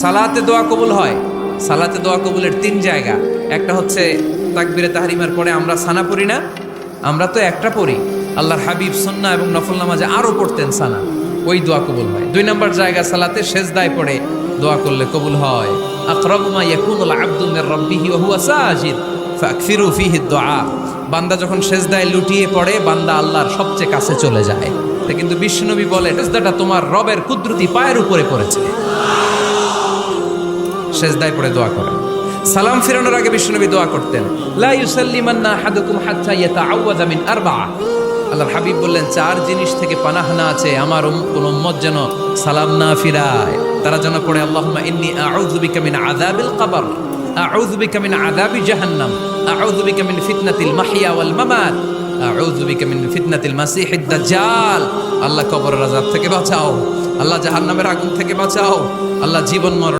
সালাতে দোয়া কবুল হয়। সালাতে দোয়া কবুলের তিন জায়গা। একটা হচ্ছে তাকবীরে তাহরিমার পরে আমরা সানা পড়ি না, আমরা তো একটা পড়ি। আল্লাহর হাবিব সুন্নাহ এবং নফল নামাজে আরো পড়তেন সানা, ওই দোয়া কবুল হয়। দুই নম্বর জায়গা সালাতে সেজদায় পড়ে দোয়া করলে কবুল হয়। আকরাবু মা ইয়াকুনুল আবদু মির রাব্বিহি ওয়া হুয়া সাজিদ ফাকসিরু ফীহি দুআ। বান্দা যখন সেজদায় লুটিয়ে পড়ে, বান্দা আল্লাহর সবচেয়ে কাছে চলে যায়। তা কিন্তু বিশ্বনবী বলে, সেজদাটা তোমার রবের কুদরতি পায়ের উপরে পড়েছে। সেজদায় পড়ে দোয়া করেন। সালাম ফিরানোর আগে বিশ্বনবী দোয়া করতেন, লা ইউসাল্লিমান্না আহাদুকুম হাত্তা ইয়াতাআওয়াযা মিন আরবা'a। আল্লাহর হাবিব বললেন, চার জিনিস থেকে পানাহ না আছে আমার কোন উম্মত যেন সালাম না ফিরায়। তারা যেন পড়ে, আল্লাহুম্মা ইন্নী আউযু বিকা মিন আযাবিল কবর, আউযু বিকা মিন আযাবি জাহান্নাম, আউযু বিকা মিন ফিতনাতিল মাহইয়া ওয়াল মামাত, আউযু বিকা মিন ফিতনাতিল মাসিহিদ দাজ্জাল। আল্লাহ কবরের আযাব থেকে বাঁচাও, আল্লাহ জাহান্নামের আগুন থেকে বাঁচাও, আল্লাহ জীবন মরণ